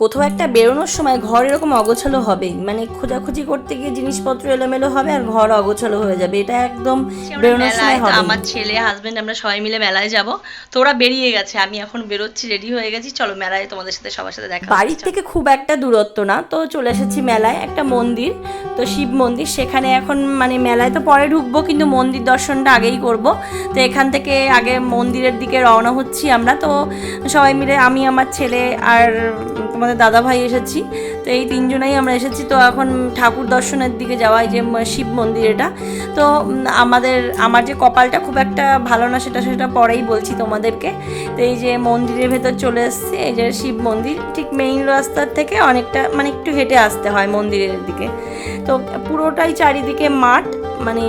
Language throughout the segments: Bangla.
কোথাও একটা বেরোনোর সময় ঘর এরকম অগোছালো হবেই, মানে খোঁজাখুঁজি করতে গিয়ে জিনিসপত্র এলোমেলো হবে আর ঘর অগোছালো হয়ে যাবে, এটা একদম আমরা বেরোনোর মেলায় সময় হবেই। আমার ছেলে হাজবেন্ড আমরা সবাই মিলে মেলায় যাব। তো ওরা বেরিয়ে গেছে, আমি এখন বেরোচ্ছি, রেডি হয়ে গেছি। চলো মেলায় তোমাদের সাথে সবার সাথে দেখা হচ্ছে, বাড়ির চলো। থেকে খুব একটা দূরত্ব না, তো চলে এসেছি মেলায়। একটা মন্দির, তো শিব মন্দির, সেখানে এখন মানে মেলায় তো পরে ঢুকবো, কিন্তু মন্দির দর্শনটা আগেই করব। তো এখান থেকে আগে মন্দিরের দিকে রওনা হচ্ছি আমরা। তো সবাই মিলে, আমি, আমার ছেলে আর তোমাদের দাদা ভাই এসেছি। তো এই তিনজনেই আমরা এসেছি। তো এখন ঠাকুর দর্শনের দিকে যাওয়া, এই যে শিব মন্দির এটা। তো আমার যে কপালটা খুব একটা ভালো না, সেটা সেটা পরেই বলছি তোমাদেরকে। তো এই যে মন্দিরের ভেতর চলে এসেছি, এই যে শিব মন্দির, ঠিক মেইন রাস্তার থেকে অনেকটা মানে একটু হেঁটে আসতে হয় মন্দিরের দিকে। তো পুরোটাই চারিদিকে মাঠ, মানে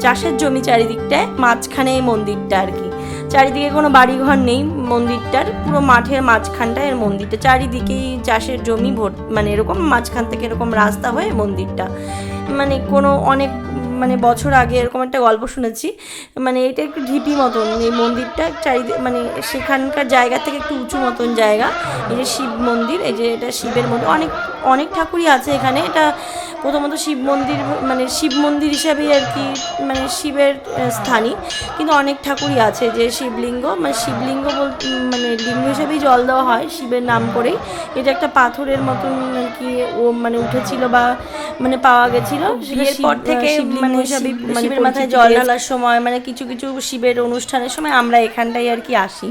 চাষের জমি চারিদিকটায়, মাঝখানে এই মন্দিরটা আর কি। চারিদিকে কোনো বাড়িঘর নেই মন্দিরটার, পুরো মাঠের মাঝখানটায় এর মন্দিরটা, চারিদিকেই চাষের জমি মানে এরকম মাঝখান থেকে এরকম রাস্তা হয়ে মন্দিরটা। মানে কোনো অনেক মানে বছর আগে এরকম একটা গল্প শুনেছি, মানে এটা একটু ঢিপি মতন এই মন্দিরটা, চারিদিকে মানে সেখানকার জায়গা থেকে একটু উঁচু মতন জায়গা। এই যে শিব মন্দির, এই যে এটা শিবের মন্দির, অনেক অনেক ঠাকুরই আছে এখানে। এটা প্রথমত শিব মন্দির, মানে শিব মন্দির হিসাবেই আর কি, মানে শিবের স্থানই, কিন্তু অনেক ঠাকুরই আছে। যে শিবলিঙ্গ, মানে শিবলিঙ্গ মানে লিঙ্গ হিসাবেই জল দেওয়া হয় শিবের নাম করেই। এটা একটা পাথরের মতন আর কি, ও মানে উঠেছিল বা মানে পাওয়া গেছিল। বিয়ের পর থেকে শিবলিঙ্গ হিসাবে মানে শিবের মাথায় জল ঢালার সময়, মানে কিছু কিছু শিবের অনুষ্ঠানের সময় আমরা এখানটাই আর কি আসি।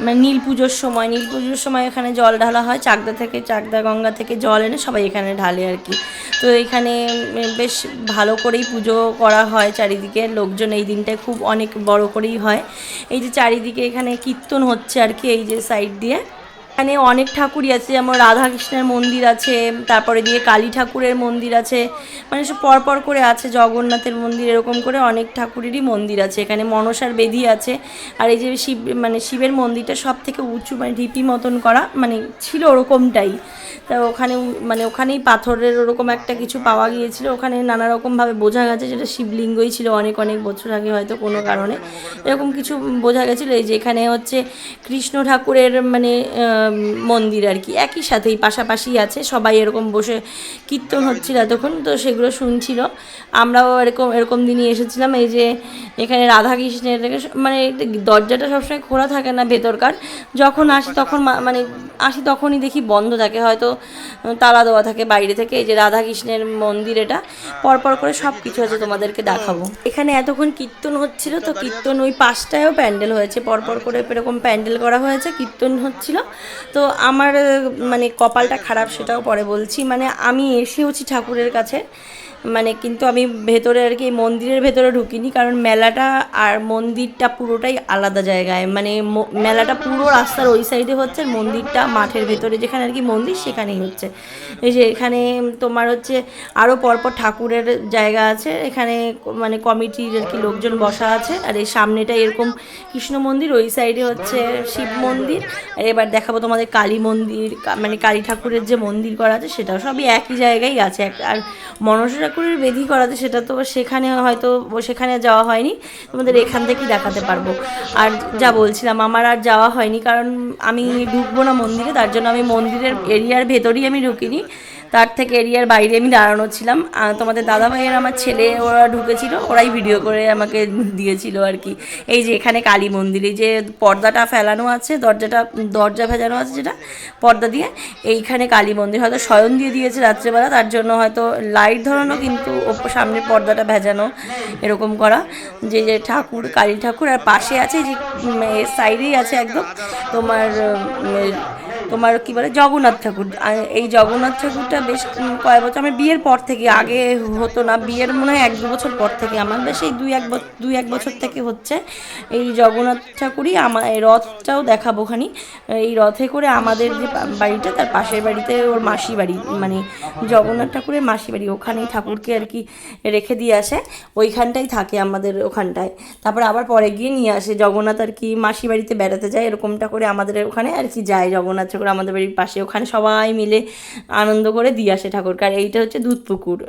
মানে নীল পুজোর সময় এখানে জল ঢালা হয়, চাকদা থেকে, চাকদা গঙ্গা থেকে জল এনে সবাই এখানে ঢালে আর কি। তো এখানে বেশ ভালো করেই পুজো করা হয়, চারিদিকে লোকজন এই দিনটায় খুব অনেক বড় করেই হয়। এই যে চারিদিকে এখানে কীর্তন হচ্ছে আর কি, এই যে সাইড দিয়ে। এখানে অনেক ঠাকুরই আছে, যেমন রাধাকৃষ্ণের মন্দির আছে, তারপরে দিয়ে কালী ঠাকুরের মন্দির আছে, মানে সব পরপর করে আছে, জগন্নাথের মন্দির, এরকম করে অনেক ঠাকুরেরই মন্দির আছে এখানে। মনসার বেদি আছে। আর এই যে শিব, মানে শিবের মন্দিরটা সব থেকে উঁচু, মানে ঢিপি মতন করা, মানে ছিল ওরকমটাই। তা ওখানে মানে ওখানেই পাথরের ওরকম একটা কিছু পাওয়া গিয়েছিল, ওখানে নানা রকমভাবে বোঝা গেছে যেটা শিবলিঙ্গই ছিল, অনেক অনেক বছর আগে হয়তো কোনো কারণে এরকম কিছু বোঝা গেছিলো। এই যে এখানে হচ্ছে কৃষ্ণ ঠাকুরের মানে মন্দির আর কি, একই সাথেই পাশাপাশি আছে। সবাই এরকম বসে কীর্তন হচ্ছিল এতক্ষণ, তো সেগুলো শুনছিল। আমরাও এরকম এরকম দিনই এসেছিলাম। এই যে এখানে রাধাকৃষ্ণের মানে দরজাটা সবসময় খোলা থাকে না ভেতরকার, যখন আসি তখন মানে আসি তখনই দেখি বন্ধ থাকে, হয়তো তালা দেওয়া থাকে বাইরে থেকে। এই যে রাধাকৃষ্ণের মন্দির, এটা পরপর করে সব কিছু আছে, তোমাদেরকে দেখাবো। এখানে এতক্ষণ কীর্তন হচ্ছিল, তো কীর্তন ওই পাশটায়ও প্যান্ডেল হয়েছে, পরপর করে এরকম প্যান্ডেল করা হয়েছে, কীর্তন হচ্ছিল। তো আমার মানে কপালটা খারাপ, সেটাও পরে বলছি। মানে আমি এসেওছি ঠাকুরের কাছে, মানে কিন্তু আমি ভেতরে আর কি মন্দিরের ভেতরে ঢুকিনি, কারণ মেলাটা আর মন্দিরটা পুরোটাই আলাদা জায়গায়। মানে মেলাটা পুরো রাস্তার ওই সাইডে হচ্ছে, আর মন্দিরটা মাঠের ভেতরে যেখানে আর কি মন্দির, সেখানেই হচ্ছে। এই যে এখানে তোমার হচ্ছে আরও পরপর ঠাকুরের জায়গা আছে এখানে, মানে কমিটির আর কি লোকজন বসা আছে। আর এই সামনেটা এরকম কৃষ্ণ মন্দির, ওই সাইডে হচ্ছে শিব মন্দির। আর এবার দেখাবো তোমাদের কালী মন্দির, মানে কালী ঠাকুরের যে মন্দির করা আছে সেটাও সবই একই জায়গায় আছে। আর মনসা ঠাকুরের বেদি করা আছে, সেটা তো সেখানে হয়তো সেখানে যাওয়া হয়নি, তোমাদের এখান থেকেই দেখাতে পারবো। আর যা বলছিলাম, আমার আর যাওয়া হয়নি, কারণ আমি ঢুকবো না মন্দিরে, তার জন্য আমি মন্দিরের এরিয়ার ভেতরেই আমি ঢুকিনি, তার থেকে এরিয়ার বাইরে আমি দাঁড়ানো ছিলাম। তোমাদের দাদা ভাইয়ের আমার ছেলে ওরা ঢুকেছিল, ওরাই ভিডিও করে আমাকে দিয়েছিল আর কি। এই যে এখানে কালী মন্দির, এই যে পর্দাটা ফেলানো আছে, দরজা ভেজানো আছে যেটা পর্দা দিয়ে, এইখানে কালী মন্দির হয়তো শয়ন দিয়ে দিয়েছে রাত্রেবেলা, তার জন্য হয়তো লাইট ধরানো, কিন্তু সামনের পর্দাটা ভেজানো এরকম করা। যে যে ঠাকুর, কালী ঠাকুর, আর পাশে আছে যে সাইডেই আছে একদম তোমার তোমার কি বলে জগন্নাথ ঠাকুর। এই জগন্নাথ ঠাকুরটা বেশ কয়েক বছর, আমার বিয়ের পর থেকে, আগে হতো না, বিয়ের মনে হয় 1-2 বছর পর থেকে, আমার বেশ এই 2-1 বছর থেকে হচ্ছে এই জগন্নাথ ঠাকুরই। আমার এই রথটাও দেখাবো খানি। এই রথে করে আমাদের যে বাড়িটা, তার পাশের বাড়িতে ওর মাসি বাড়ি, মানে জগন্নাথ ঠাকুরের মাসি বাড়ি, ওখানেই ঠাকুরকে আর কি রেখে দিয়ে আসে, ওইখানটাই থাকে আমাদের ওখানটায়। তারপর আবার পরে গিয়ে নিয়ে আসে জগন্নাথ আর কি, মাসি বাড়িতে বেড়াতে যায়, এরকমটা করে আমাদের ওখানে আর কি যায় জগন্নাথ ঠাকুর আমাদের বাড়ির পাশে, ওখানে সবাই মিলে আনন্দ করে দিয়ে আসে ঠাকুরকে। আর এইটা হচ্ছে দুধ পুকুর,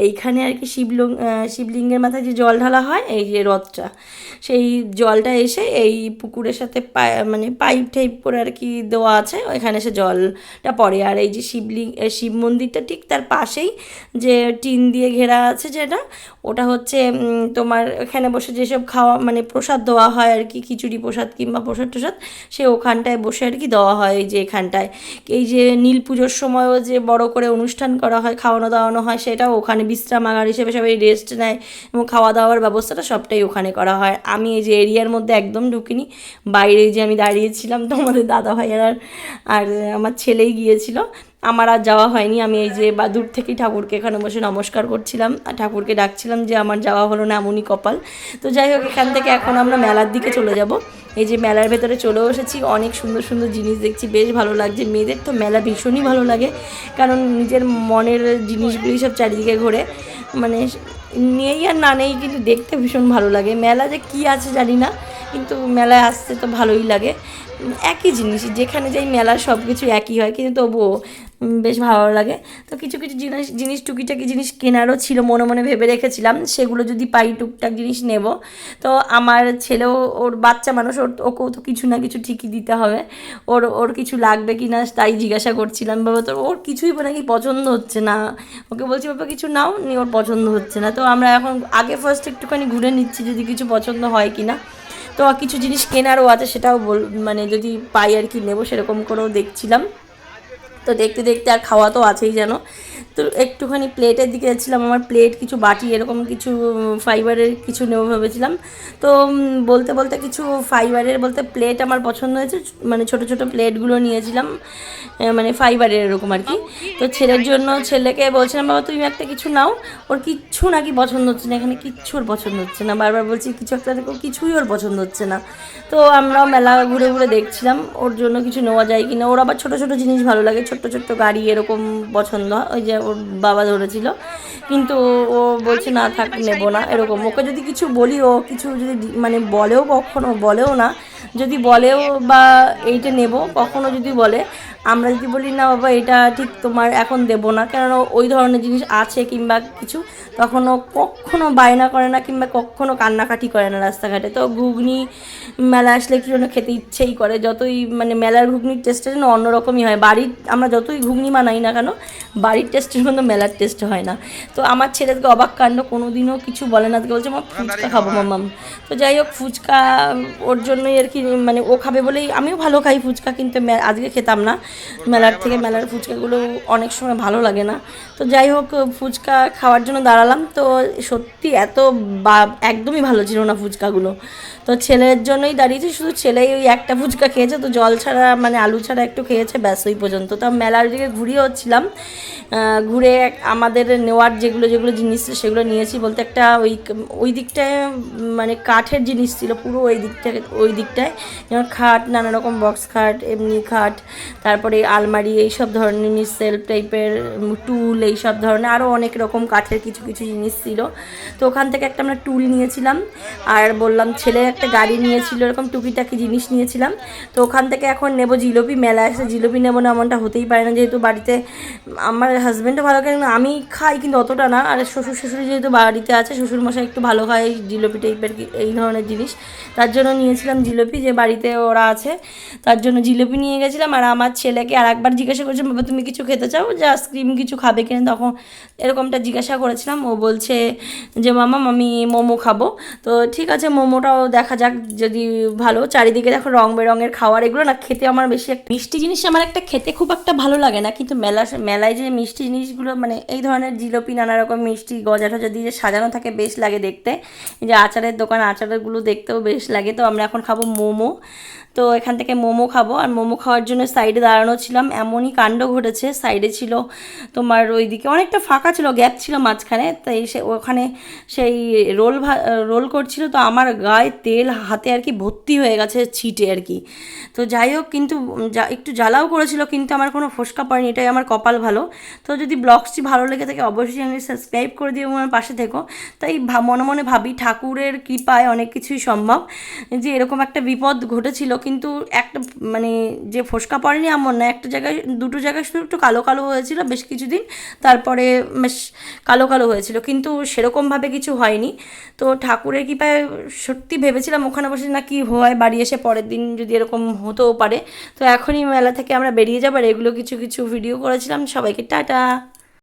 এইখানে আর কি শিবলিঙ্গের মাথায় যে জল ঢালা হয়, এই যে রথটা, সেই জলটা এসে এই পুকুরের সাথে মানে পাইপ টাইপ করে আর কি দেওয়া আছে, ওইখানে এসে জলটা পড়ে। আর এই যে শিব মন্দিরটা ঠিক তার পাশেই যে টিন দিয়ে ঘেরা আছে যেটা, ওটা হচ্ছে তোমার এখানে বসে যেসব খাওয়া মানে প্রসাদ দেওয়া হয় আর কি, খিচুড়ি প্রসাদ কিংবা প্রসাদ টসাদ, সে ওখানটায় বসে আর কি দেওয়া হয়। এই যে এখানটায় এই যে নীল পুজোর সময়ও যে বড় করে অনুষ্ঠান করা হয়, খাওয়ানো দাওয়ানো হয়, সেটাও ওখানে বিশ্রামাগার হিসেবে সবাই রেস্ট নেয় এবং খাওয়া দাওয়ার ব্যবস্থাটা সবটাই ওখানে করা হয়। আমি এই যে এরিয়ার মধ্যে একদম ঢুকিনি, বাইরে যে আমি দাঁড়িয়েছিলাম, তো আমাদের দাদা ভাই আর আমার ছেলেই গিয়েছিল, আমার আর যাওয়া হয়নি। আমি এই যে বা দূর থেকেই ঠাকুরকে এখানে বসে নমস্কার করছিলাম আর ঠাকুরকে ডাকছিলাম যে আমার যাওয়া হলো না, এমনই কপাল। তো যাই হোক, এখান থেকে এখন আমরা মেলার দিকে চলে যাব। এই যে মেলার ভেতরে চলেও এসেছি, অনেক সুন্দর সুন্দর জিনিস দেখছি, বেশ ভালো লাগছে। মেয়েদের তো মেলা ভীষণই ভালো লাগে, কারণ নিজের মনের জিনিসগুলি সব চারিদিকে ঘোরে, মানে নেই আর না নেই, কিন্তু দেখতে ভীষণ ভালো লাগে। মেলা যে কী আছে জানি না, কিন্তু মেলায় আসতে তো ভালোই লাগে। একই জিনিস, যেখানে যাই মেলার সব কিছু একই হয়, কিন্তু তবুও বেশ ভালো লাগে। তো কিছু কিছু জিনিস টুকিটাকি জিনিস কেনারও ছিল, মনে মনে ভেবে রেখেছিলাম সেগুলো যদি পাই টুকটাক জিনিস নেব। তো আমার ছেলেও, ওর বাচ্চা মানুষ, ওকেও তো কিছু না কিছু ঠিকই দিতে হবে, ওর কিছু লাগবে কি না তাই জিজ্ঞাসা করছিলাম। বাবা তো ওর কিছুই নাকি পছন্দ হচ্ছে না, ওকে বলছি বাবা কিছু নাও নি, ওর পছন্দ হচ্ছে না। তো আমরা এখন আগে ফার্স্ট একটুখানি ঘুরে নিচ্ছি যদি কিছু পছন্দ হয় কি না। তো কিছু জিনিস কেনারও আছে, সেটাও মানে যদি পাই আর কি নেবো, সেরকম করেও দেখছিলাম। তো দেখতে দেখতে আর খাওয়া তো আছেই যেন। তো একটুখানি প্লেটের দিকে যাচ্ছিলাম, আমার প্লেট কিছু বাটি এরকম কিছু ফাইবারের কিছু নেবো ভেবেছিলাম। তো বলতে বলতে কিছু ফাইবারের বলতে প্লেট আমার পছন্দ হয়েছে, মানে ছোট ছোট প্লেটগুলো নিয়েছিলাম, মানে ফাইবারের এরকম আর কি। তো ছেলের জন্য ছেলেকে বলছিলাম বাবা তুমি একটা কিছু নাও, ওর কিচ্ছু নাকি পছন্দ হচ্ছে না, এখানে কিচ্ছু ওর পছন্দ হচ্ছে না, বারবার বলছি কিছু একটা দেখো, কিছুই ওর পছন্দ হচ্ছে না। তো আমরাও মেলা ঘুরে ঘুরে দেখছিলাম ওর জন্য কিছু নেওয়া যায় কি না। ওর আবার ছোটো ছোটো জিনিস ভালো লাগে, ছোট্ট ছোট্ট গাড়ি এরকম পছন্দ, ওই যে ওর বাবা ধরেছিল, কিন্তু ও বলছে না থাক নেবো না এরকম। ওকে যদি কিছু বলি, ও কিছু যদি মানে বলেও, কখনো বলেও না, যদি বলেও বা এইটা নেব কখনো যদি বলে, আমরা যদি বলি না বাবা এটা ঠিক তোমার এখন দেবো না, কেননা ওই ধরনের জিনিস আছে কিংবা কিছু, তখন ও কখনো বায়না করে না কিংবা কখনো কান্নাকাটি করে না রাস্তাঘাটে। তো ঘুগনি মেলা আসলে একটু যেন খেতে ইচ্ছেই করে, যতই মানে মেলার ঘুগনির টেস্টটা যেন অন্যরকমই হয়। বাড়ির আমরা যতই ঘুগনি বানাই না কেন, বাড়ির টেস্টের মতো মেলার টেস্ট হয় না। তো আমার ছেলেকে অবাক কাণ্ড, কোনো দিনও কিছু বলে না, বলছে আমার ফুচকা খাবো মাম্মাম। তো যাই হোক, ফুচকা ওর জন্যই আর কি, মানে ও খাবে বলেই, আমিও ভালো খাই ফুচকা, কিন্তু আজকে খেতাম না মেলার থেকে, মেলার ফুচকাগুলো অনেক সময় ভালো লাগে না। তো যাই হোক, ফুচকা খাওয়ার জন্য দাঁড়ালাম, তো সত্যি এত একদমই ভালো ছিল না ফুচকাগুলো। তো ছেলের জন্যই দাঁড়িয়েছি, শুধু ছেলেই ওই একটা ফুচকা খেয়েছে, তো জল ছাড়া মানে আলু ছাড়া একটু খেয়েছে, ব্যাস ওই পর্যন্ত। তো মেলার দিকে ঘুরিয়ে হচ্ছিলাম, ঘুরে আমাদের নেওয়ার যেগুলো যেগুলো জিনিস সেগুলো নিয়েছি, বলতে একটা ওই দিকটায় মানে কাঠের জিনিস ছিল পুরো ওই দিকটায়, যেমন খাট, নানা রকম বক্স খাট, এমনি খাট, তারপরে আলমারি, এইসব ধরনের জিনিস, সেলফ টাইপের টুল, এইসব ধরনের আরও অনেক রকম কাঠের কিছু কিছু জিনিস ছিল। তো ওখান থেকে একটা আমরা টুল নিয়েছিলাম, আর বললাম ছেলে একটা গাড়ি নিয়েছিল, এরকম টুকিটাকি জিনিস নিয়েছিলাম। তো ওখান থেকে এখন নেব জিলিপি, মেলা এসে জিলিপি নেবো না এমনটা হতেই পারে না, যেহেতু বাড়িতে আমার হাজব্যান্ডও ভালো খায়, আমি খাই কিন্তু অতটা না, আর শ্বশুর শাশুড়ি যেহেতু বাড়িতে আছে, শ্বশুরমশাই একটু ভালো খায় জিলিপি টাইপের এই ধরনের জিনিস, তার জন্য নিয়েছিলাম জিলিপি, যে বাড়িতে ওরা আছে তার জন্য জিলিপি নিয়ে গেছিলাম। আর আমার ছেলেকে আর একবার জিজ্ঞাসা করেছিলাম বাবা তুমি কিছু খেতে চাও, যে আইসক্রিম কিছু খাবে কিনা, তখন এরকমটা জিজ্ঞাসা করেছিলাম, ও বলছে যে মামা আমি মোমো খাবো। তো ঠিক আছে, মোমোটাও দেখা যাক যদি ভালো। চারিদিকে দেখো রং বেরঙের খাবার, এগুলো না খেতে আমার বেশি একটা মিষ্টি জিনিস আমার একটা খেতে খুব একটা ভালো লাগে না, কিন্তু মেলায় যে মিষ্টি জিনিসগুলো মানে এই ধরনের জিলিপি, নানা রকম মিষ্টি গজা টজা দিয়ে যে সাজানো থাকে, বেশ লাগে দেখতে। এই যে আচারের দোকান, আচারগুলো দেখতেও বেশ লাগে। তো আমরা এখন খাবো মোমো, তো এখান থেকে মোমো খাবো। আর মোমো খাওয়ার জন্য সাইডে দাঁড়ানো ছিলাম, এমনই কাণ্ড ঘটেছে, সাইডে ছিল তোমার ওইদিকে অনেকটা ফাঁকা ছিল, গ্যাপ ছিল মাঝখানে, তাই ওখানে সেই রোল করছিল, তো আমার গায়ে তেল হাতে আর কি ভর্তি হয়ে গেছে ছিটে আর কি। তো যাই হোক, কিন্তু একটু জ্বালাও করেছিল, কিন্তু আমার কোনো ফোসকা পড়েনি, এটাই আমার কপাল ভালো। তো যদি ব্লগসটি ভালো লেগে থাকে অবশ্যই চ্যানেলটি সাবস্ক্রাইব করে দিয়ে আমার পাশে থেকো। তাই মনে মনে ভাবি ঠাকুরের কৃপায় অনেক কিছুই সম্ভব, যে এরকম একটা বিপদ ঘটেছিল কিন্তু একটা মানে যে ফোসকা পড়েনি এমন না, একটা জায়গায় দুটো জায়গায় শুধু একটু কালো কালো হয়েছিল বেশ কিছুদিন, তারপরে বেশ কালো কালো হয়েছিল, কিন্তু সেরকমভাবে কিছু হয়নি। তো ঠাকুরের কৃপায় সত্যি ভেবেছিলাম ওখানে বসে না কি হয়, বাড়ি এসে পরের দিন যদি এরকম হতেও পারে। তো এখনই মেলা থেকে আমরা বেরিয়ে যাবো, আর এগুলো কিছু কিছু ভিডিও করেছিলাম। সবাইকে টাটা।